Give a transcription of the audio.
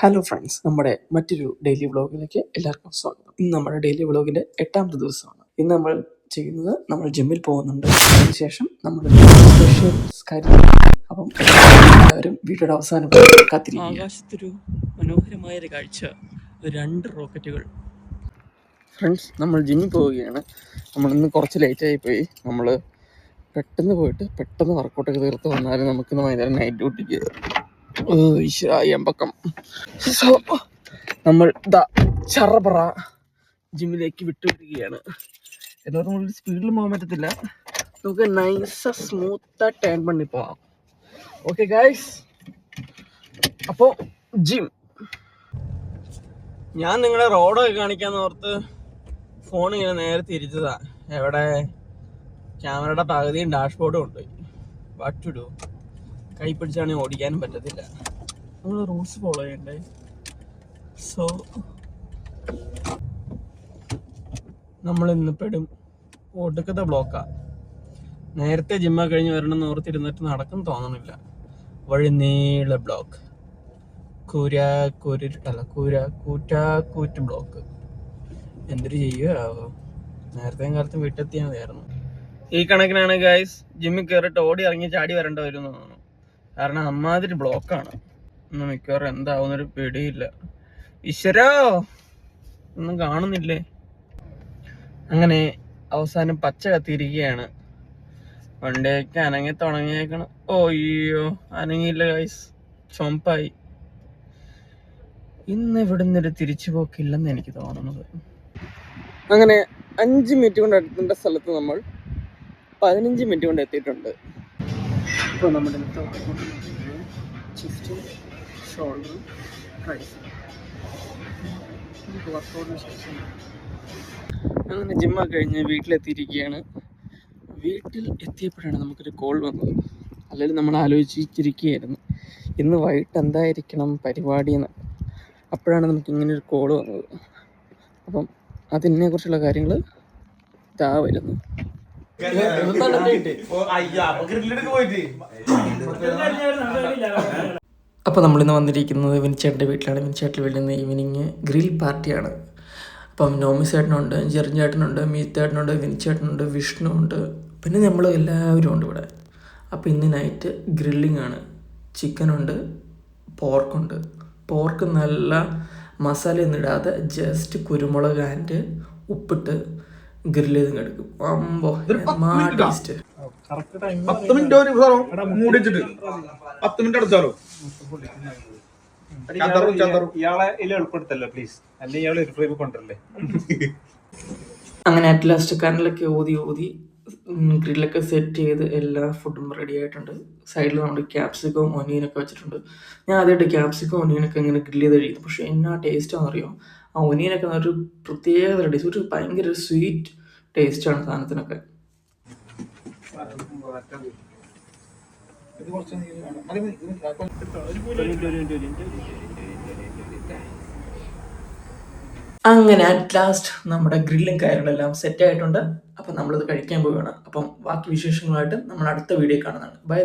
Hello friends, നമ്മുടെ മറ്റൊരു daily വ്ളോഗിലേക്ക് എല്ലാവർക്കും സ്വാഗതം. ഇന്ന് നമ്മുടെ ഡെയിലി വ്ളോഗിൻ്റെ 8ാമത്തെ ദിവസമാണ്. ഇന്ന് നമ്മൾ ചെയ്യുന്നത്, നമ്മൾ ജിമ്മിൽ പോകുന്നുണ്ട്. അതിനുശേഷം നമ്മൾ സ്പെഷ്യൽ കാര്യം. അപ്പം എല്ലാവരും വീഡിയോയുടെ അവസാനം കാത്തിരിക്കുക. ആകാശത്തൊരു മനോഹരമായൊരു കാഴ്ച, 2 റോക്കറ്റുകൾ. ഫ്രണ്ട്സ്, നമ്മൾ ജിമ്മിൽ പോവുകയാണ്. നമ്മളിന്ന് കുറച്ച് ലേറ്റായി പോയി. നമ്മൾ പെട്ടെന്ന് പോയിട്ട് പെട്ടെന്ന് വർക്കൗട്ടൊക്കെ തീർത്ത് വന്നാലും നമുക്കിന്ന് വൈകുന്നേരം നൈറ്റ് ഡ്യൂട്ടിക്ക് എമ്പക്കം. സോ നമ്മൾ ചറപറ ജിമ്മിലേക്ക് വിട്ടുവിടുകയാണ്. എന്നോട് നമ്മൾ സ്പീഡിൽ പോകാൻ പറ്റത്തില്ല. നമുക്ക് നൈസ് സ്മൂത്താ ടേൺ പണി പോവാം. ഓക്കെ ഗൈസ്, അപ്പോൾ ജിം. ഞാൻ നിങ്ങളെ റോഡൊക്കെ കാണിക്കാന്ന് ഓർത്ത് ഫോൺ ഇങ്ങനെ നേരെ തിരിച്ചതാ. എവിടെ ക്യാമറയുടെ പകുതിയും ഡാഷ്ബോർഡും ഉണ്ട്. What to do? കൈ പിടിച്ചാണെങ്കിൽ ഓടിക്കാനും പറ്റത്തില്ല. നമ്മൾ റൂൾസ് ഫോളോ ചെയ്യണ്ടേ. സോ നമ്മൾ ഇന്ന് പെടും ഒടുക്കത്തെ ബ്ലോക്കാ. നേരത്തെ ജിമ്മ കഴിഞ്ഞ് വരണമെന്ന് ഓർത്തിരുന്നിട്ട് നടക്കും തോന്നണില്ല. വഴി നീള ബ്ലോക്ക്. കൂറ്റാക്കൂറ്റ് ബ്ലോക്ക്. എന്തൊരു ചെയ്യുക. നേരത്തെ കാലത്ത് വീട്ടെത്തിയാൽ മതിയായിരുന്നു. ഈ കണക്കിനാണ് ഗൈസ് ജിമ്മിൽ കയറിയിട്ട് ഓടി ഇറങ്ങി ചാടി വരേണ്ടി വരും എന്ന് തോന്നുന്നു. കാരണം അമ്മാതിരി ബ്ലോക്കാണ്. ഇന്ന് മിക്കവാറും എന്താവുന്നൊരു പിടിയില്ല. ഈശ്വരാ, ഒന്നും കാണുന്നില്ലേ. അങ്ങനെ അവസാനം പച്ച കത്തിയിരിക്കുകയാണ്. വണ്ടിയൊക്കെ അനങ്ങി തുടങ്ങിയേക്കണം. ഓയ്യോ, അനങ്ങിയില്ല ഗൈസ്, ചൊമ്പായി. ഇന്ന് ഇവിടുന്നൊരു തിരിച്ചുപോക്കില്ലെന്ന് എനിക്ക് തോന്നുന്നത്. അങ്ങനെ 5 മിനിറ്റ് കൊണ്ട് എത്തേണ്ട സ്ഥലത്ത് നമ്മൾ 15 മിനിറ്റ് കൊണ്ട് എത്തിയിട്ടുണ്ട്. ഇപ്പോൾ നമ്മുടെ ചെസ്റ്റ്, ഷോൾഡർ, ട്രൈസ്. വർക്കൗട്ടിന് ശേഷം അങ്ങനെ ജിമ്മൊക്കെ കഴിഞ്ഞ് വീട്ടിലെത്തിയിരിക്കുകയാണ്. വീട്ടിൽ എത്തിയപ്പോഴാണ് നമുക്കൊരു കോൾ വന്നത്. അല്ലെങ്കിൽ നമ്മൾ ആലോചിച്ചിരിക്കുകയായിരുന്നു ഇന്ന് വൈകിട്ട് എന്തായിരിക്കണം പരിപാടി എന്ന്. അപ്പോഴാണ് നമുക്ക് ഇങ്ങനൊരു കോൾ വന്നത്. അപ്പം അതിനെക്കുറിച്ചുള്ള കാര്യങ്ങൾ ഇതാ വരുന്നു. അപ്പോൾ നമ്മളിന്ന് വന്നിരിക്കുന്നത് വിനിച്ചേട്ടൻ്റെ വീട്ടിലാണ്. വിനിച്ചേട്ടൻ്റെ വീട്ടിൽ നിന്ന് ഈവനിങ് ഗ്രിൽ പാർട്ടിയാണ്. അപ്പം നോമി ചേട്ടനുണ്ട്, ജെറിൻ ചേട്ടനുണ്ട്, മീത്തേട്ടനുണ്ട്, വിനിച്ചേട്ടനുണ്ട്, വിഷ്ണു ഉണ്ട്, പിന്നെ നമ്മൾ എല്ലാവരും ഉണ്ട് ഇവിടെ. അപ്പോൾ ഇന്ന് നൈറ്റ് ഗ്രില്ലിംഗ് ആണ്. ചിക്കനുണ്ട്, പോർക്കുണ്ട്. പോർക്ക് നല്ല മസാലയൊന്നും ഇടാതെ ജസ്റ്റ് കുരുമുളക് ആൻഡ് ഉപ്പിട്ട് ഗ്രില്ല് ചെയ്ത് എടുക്കും. അമ്പോ ടേസ്റ്റ്. 10 മിനിറ്റ് മൂടി വെച്ചിട്ട് 10 മിനിറ്റ് അടച്ചാലോ. ഇയാളെ എളുപ്പപ്പെടുത്തല്ലോ പ്ലീസ്, അല്ലെങ്കിൽ ഇയാളെ ഒരു ഫ്രെയിം കൊണ്ടല്ലേ. അങ്ങനെ അറ്റ് ലാസ്റ്റ് കനലൊക്കെ ഊതി ഗ്രില്ലൊക്കെ സെറ്റ് ചെയ്ത് എല്ലാ ഫുഡും റെഡി ആയിട്ടുണ്ട്. സൈഡിൽ നമ്മുടെ ക്യാപ്സിക്കവും ഒനിയനൊക്കെ വെച്ചിട്ടുണ്ട്. ഞാൻ ആദ്യമായിട്ട് ക്യാപ്സിക്കവും ഒനിയനൊക്കെ ഇങ്ങനെ ഗ്രില്ല് ചെയ്ത് കഴിയുന്നു. പക്ഷേ എന്നാ ടേസ്റ്റാണെന്നറിയോ. ആ ഒനിയനൊക്കെ ഒരു പ്രത്യേക ടേസ്റ്റ്, ഒരു ഭയങ്കര സ്വീറ്റ് ടേസ്റ്റാണ് സാധനത്തിനൊക്കെ. അങ്ങനെ അറ്റ് ലാസ്റ്റ് നമ്മുടെ ഗ്രില്ലും കാര്യങ്ങളെല്ലാം സെറ്റ് ആയിട്ടുണ്ട്. അപ്പം നമ്മളിത് കഴിക്കാൻ പോവുകയാണ്. അപ്പം ബാക്കി വിശേഷങ്ങളായിട്ട് നമ്മൾ അടുത്ത വീഡിയോ കാണുന്നതാണ്. ബൈ.